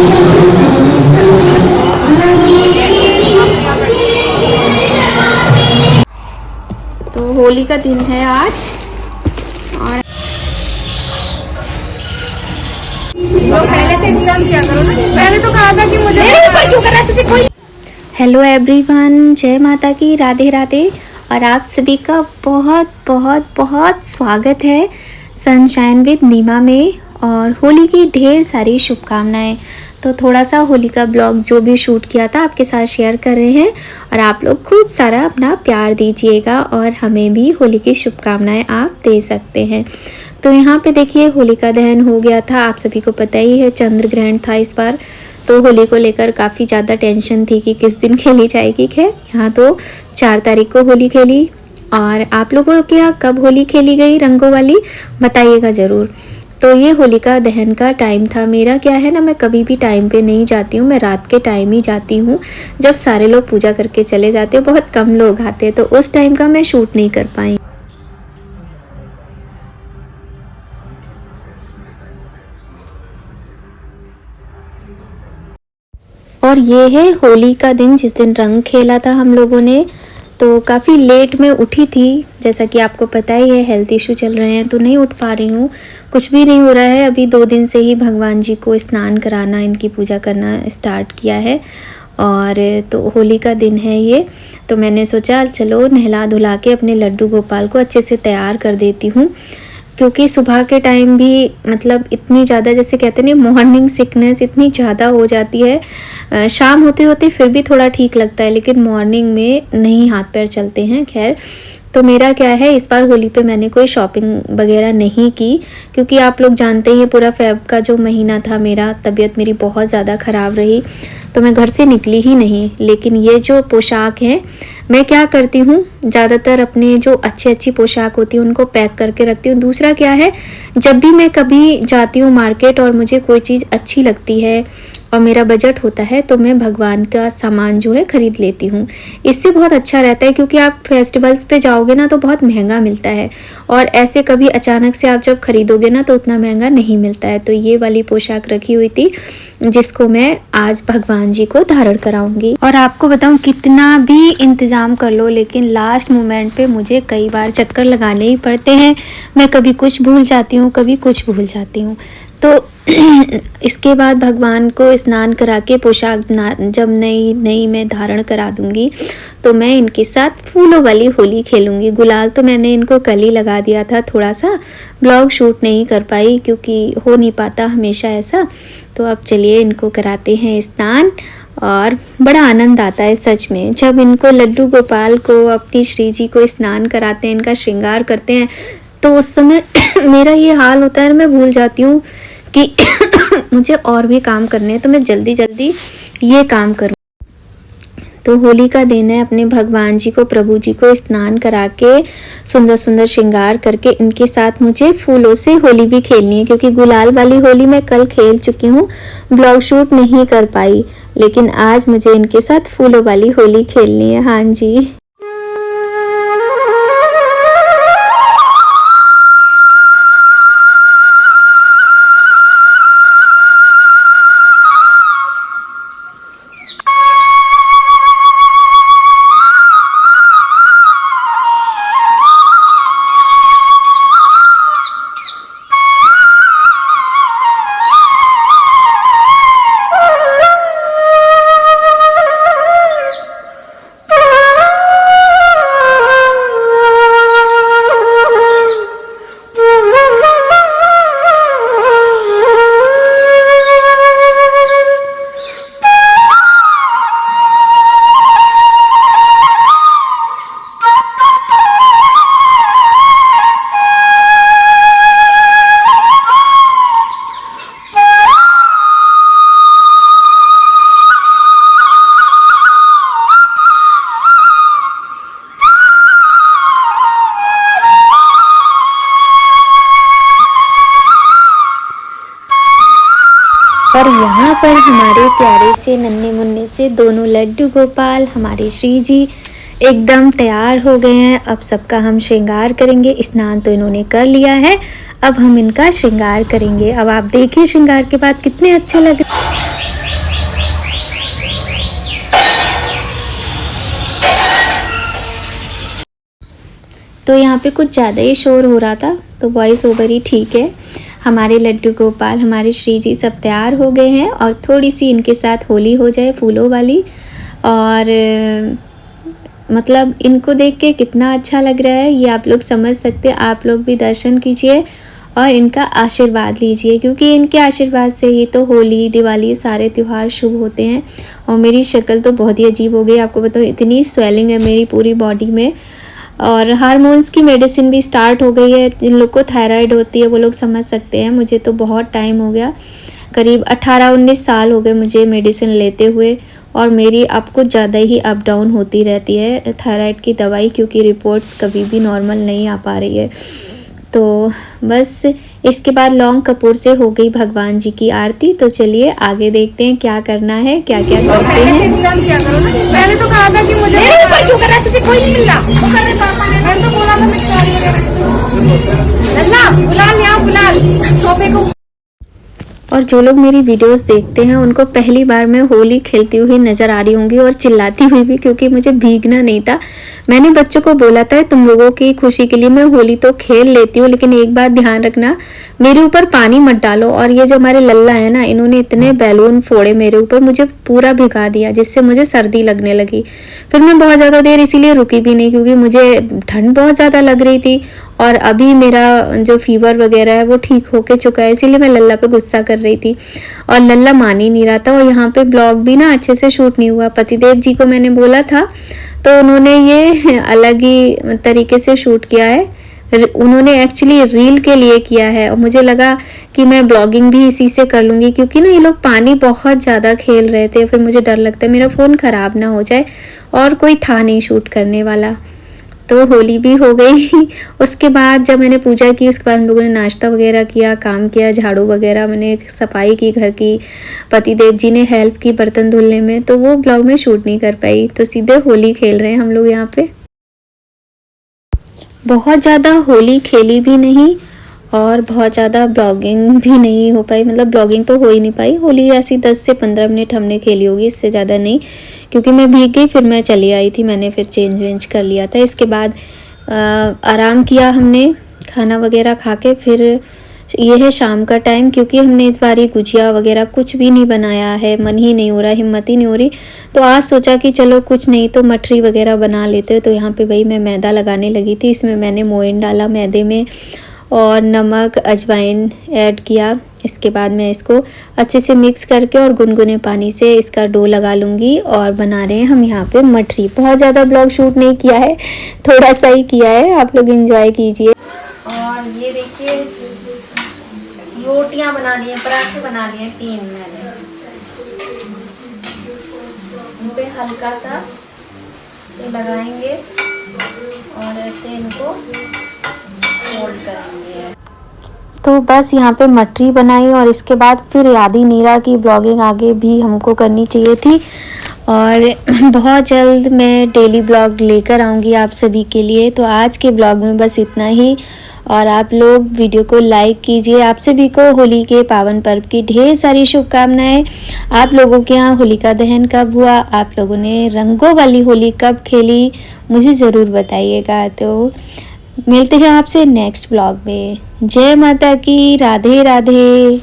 तो होली का दिन है आज और पहले से इंतजाम किया करो ना। पहले तो कहा था कि मुझे क्यों कर रहा है तुझे कोई। हेलो एवरीवन, जय माता की, राधे राधे। और आप सभी का बहुत बहुत बहुत स्वागत है सनशाइन विद नीमा में। और होली की ढेर सारी शुभकामनाएं। तो थोड़ा सा होली का ब्लॉग जो भी शूट किया था आपके साथ शेयर कर रहे हैं। और आप लोग खूब सारा अपना प्यार दीजिएगा और हमें भी होली की शुभकामनाएं आप दे सकते हैं। तो यहाँ पे देखिए होलिका दहन हो गया था। आप सभी को पता ही है चंद्र ग्रहण था इस बार, तो होली को लेकर काफ़ी ज़्यादा टेंशन थी कि किस दिन खेली जाएगी। खैर यहाँ तो 4 तारीख को होली खेली। और आप लोगों के यहाँ कब होली खेली गई रंगों वाली बताइएगा ज़रूर। तो ये होलिका दहन का टाइम था। मेरा क्या है ना, मैं कभी भी टाइम पे नहीं जाती हूँ, मैं रात के टाइम ही जाती हूँ जब सारे लोग पूजा करके चले जाते हैं। बहुत कम लोग आते हैं, तो उस टाइम का मैं शूट नहीं कर पाई। और ये है होली का दिन जिस दिन रंग खेला था हम लोगों ने। तो काफ़ी लेट में उठी थी, जैसा कि आपको पता ही है हेल्थ इशू चल रहे हैं तो नहीं उठ पा रही हूँ। कुछ भी नहीं हो रहा है। अभी 2 दिन से ही भगवान जी को स्नान कराना, इनकी पूजा करना स्टार्ट किया है। और तो होली का दिन है ये, तो मैंने सोचा चलो नहला धुला के अपने लड्डू गोपाल को अच्छे से तैयार कर देती हूँ। क्योंकि सुबह के टाइम भी मतलब इतनी ज़्यादा, जैसे कहते हैं मॉर्निंग सिकनेस इतनी ज़्यादा हो जाती है। शाम होते होते फिर भी थोड़ा ठीक लगता है, लेकिन मॉर्निंग में नहीं हाथ पैर चलते हैं। खैर, तो मेरा क्या है, इस बार होली पे मैंने कोई शॉपिंग वगैरह नहीं की, क्योंकि आप लोग जानते हैं पूरा फेब का जो महीना था मेरा, तबीयत मेरी बहुत ज़्यादा ख़राब रही, तो मैं घर से निकली ही नहीं। लेकिन ये जो पोशाक है, मैं क्या करती हूँ, ज़्यादातर अपने जो अच्छी पोशाक होती है उनको पैक करके रखती हूँ। दूसरा क्या है, जब भी मैं कभी जाती हूँ मार्केट और मुझे कोई चीज़ अच्छी लगती है और मेरा बजट होता है, तो मैं भगवान का सामान जो है ख़रीद लेती हूँ। इससे बहुत अच्छा रहता है, क्योंकि आप फेस्टिवल्स पे जाओगे ना तो बहुत महंगा मिलता है, और ऐसे कभी अचानक से आप जब खरीदोगे ना तो उतना महंगा नहीं मिलता है। तो ये वाली पोशाक रखी हुई थी जिसको मैं आज भगवान जी को धारण कराऊंगी। और आपको बताऊं, कितना भी इंतज़ाम कर लो लेकिन लास्ट मोमेंट पे मुझे कई बार चक्कर लगाने ही पड़ते हैं। मैं कभी कुछ भूल जाती हूँ, कभी कुछ भूल जाती हूँ। तो इसके बाद भगवान को स्नान करा के पोशाक जब नई मैं धारण करा दूंगी, तो मैं इनके साथ फूलों वाली होली खेलूंगी। गुलाल तो मैंने इनको कल ही लगा दिया था, थोड़ा सा ब्लॉग शूट नहीं कर पाई क्योंकि हो नहीं पाता हमेशा ऐसा। तो अब चलिए इनको कराते हैं स्नान। और बड़ा आनंद आता है सच में जब इनको लड्डू गोपाल को, अपनी श्री जी को स्नान कराते हैं, इनका श्रृंगार करते हैं। तो उस समय मेरा ये हाल होता है, मैं भूल जाती हूँ कि मुझे और भी काम करने हैं, तो मैं जल्दी जल्दी ये काम करूँ। तो होली का दिन है, अपने भगवान जी को, प्रभु जी को स्नान करा के सुंदर सुंदर श्रृंगार करके इनके साथ मुझे फूलों से होली भी खेलनी है। क्योंकि गुलाल वाली होली मैं कल खेल चुकी हूँ, ब्लॉग शूट नहीं कर पाई, लेकिन आज मुझे इनके साथ फूलों वाली होली खेलनी है। हाँ जी। और यहाँ पर हमारे प्यारे से नन्हे मुन्ने से दोनों लड्डू गोपाल, हमारे श्री जी एकदम तैयार हो गए हैं। अब सबका हम श्रृंगार करेंगे। स्नान तो इन्होंने कर लिया है, अब हम इनका श्रृंगार करेंगे। अब आप देखिए श्रृंगार के बाद कितने अच्छे लग रहे हैं। तो यहाँ पे कुछ ज़्यादा ही शोर हो रहा था, तो वॉइस ओवर ही ठीक है। हमारे लड्डू गोपाल, हमारे श्री जी सब तैयार हो गए हैं और थोड़ी सी इनके साथ होली हो जाए फूलों वाली। और मतलब इनको देख के कितना अच्छा लग रहा है ये आप लोग समझ सकते हैं। आप लोग भी दर्शन कीजिए और इनका आशीर्वाद लीजिए, क्योंकि इनके आशीर्वाद से ही तो होली, दिवाली, सारे त्यौहार शुभ होते हैं। और मेरी शक्ल तो बहुत ही अजीब हो गई, आपको बताऊँ इतनी स्वेलिंग है मेरी पूरी बॉडी में। और हार्मोन्स की मेडिसिन भी स्टार्ट हो गई है। जिन लोग को थायराइड होती है वो लोग समझ सकते हैं। मुझे तो बहुत टाइम हो गया, करीब 18-19 साल हो गए मुझे मेडिसिन लेते हुए, और मेरी अब कुछ ज़्यादा ही अप डाउन होती रहती है थायराइड की दवाई, क्योंकि रिपोर्ट्स कभी भी नॉर्मल नहीं आ पा रही है। तो बस इसके बाद लौंग कपूर से हो गई भगवान जी की आरती। तो चलिए आगे देखते हैं क्या करना है, क्या क्या करते हैं। पहले तो कहा था कि मुझे क्यों कर रहा है, तुझे कोई नहीं मिल रहा, वो कर रहे पापा ने, मैंने तो बोला था लल्ला बुलाल, यहाँ बुलाल सोफे को। और जो लोग मेरी वीडियोस देखते हैं उनको पहली बार मैं होली खेलती हुई नज़र आ रही होंगी, और चिल्लाती हुई भी, क्योंकि मुझे भीगना नहीं था। मैंने बच्चों को बोला था तुम लोगों की खुशी के लिए मैं होली तो खेल लेती हूँ, लेकिन एक बात ध्यान रखना, मेरे ऊपर पानी मत डालो। और ये जो हमारे लल्ला है ना, इन्होंने इतने बैलून फोड़े मेरे ऊपर, मुझे पूरा भिगा दिया, जिससे मुझे सर्दी लगने लगी। फिर मैं बहुत ज़्यादा देर इसीलिए रुकी भी नहीं, क्योंकि मुझे ठंड बहुत ज़्यादा लग रही थी, और अभी मेरा जो फीवर वगैरह है वो ठीक होके चुका है, इसीलिए मैं लल्ला पे गुस्सा कर रही थी। और लल्ला मान ही नहीं रहा था, और यहाँ पे ब्लॉग भी ना अच्छे से शूट नहीं हुआ। पतिदेव जी को मैंने बोला था तो उन्होंने ये अलग ही तरीके से शूट किया है। उन्होंने एक्चुअली रील के लिए किया है, और मुझे लगा कि मैं ब्लॉगिंग भी इसी से कर लूँगी, क्योंकि ना ये लोग पानी बहुत ज़्यादा खेल रहे थे। फिर मुझे डर लगता है मेरा फ़ोन ख़राब ना हो जाए, और कोई था नहीं शूट करने वाला। तो होली भी हो गई। उसके बाद जब मैंने पूजा की, उसके बाद हम लोगों ने नाश्ता वगैरह किया, काम किया, झाड़ू वगैरह, मैंने सफाई की घर की, पतिदेव जी ने हेल्प की बर्तन धुलने में, तो वो ब्लॉग में शूट नहीं कर पाई। तो सीधे होली खेल रहे हैं हम लोग यहाँ पे। बहुत ज़्यादा होली खेली भी नहीं और बहुत ज़्यादा ब्लॉगिंग भी नहीं हो पाई, मतलब ब्लॉगिंग तो हो ही नहीं पाई। होली ऐसी 10 से 15 मिनट हमने खेली होगी, इससे ज़्यादा नहीं, क्योंकि मैं भीग गई, फिर मैं चली आई थी, मैंने फिर चेंज वेंज कर लिया था। इसके बाद आराम किया हमने, खाना वगैरह खा के। फिर ये है शाम का टाइम, क्योंकि हमने इस बार गुजिया वगैरह कुछ भी नहीं बनाया है, मन ही नहीं हो रहा, हिम्मत ही नहीं हो रही। तो आज सोचा कि चलो कुछ नहीं तो मठरी वगैरह बना लेते। तो यहाँ पे भाई मैं मैदा लगाने लगी थी, इसमें मैंने मोइन डाला मैदे में, और नमक, अजवाइन ऐड किया। इसके बाद मैं इसको अच्छे से मिक्स करके और गुनगुने पानी से इसका डो लगा लूँगी। और बना रहे हैं हम यहाँ पे मठरी। बहुत ज़्यादा ब्लॉग शूट नहीं किया है, थोड़ा सा ही किया है, आप लोग एंजॉय कीजिए। और ये देखिए रोटियां बनानी है, पराठे बनाने हैं 3 मैंने। इन पे हल्का सा ये लगाएंगे और ऐसे इनको फोल्ड करेंगे। तो बस यहाँ पे मटरी बनाई, और इसके बाद फिर याद ही नहीं रहा कि ब्लॉगिंग आगे भी हमको करनी चाहिए थी। और बहुत जल्द मैं डेली ब्लॉग लेकर आऊँगी आप सभी के लिए। तो आज के ब्लॉग में बस इतना ही, और आप लोग वीडियो को लाइक कीजिए। आप सभी को होली के पावन पर्व की ढेर सारी शुभकामनाएं। आप लोगों के यहाँ होलिका दहन कब हुआ, आप लोगों ने रंगों वाली होली कब खेली, मुझे ज़रूर बताइएगा। तो मिलते हैं आपसे नेक्स्ट ब्लॉग में। जय माता की, राधे राधे।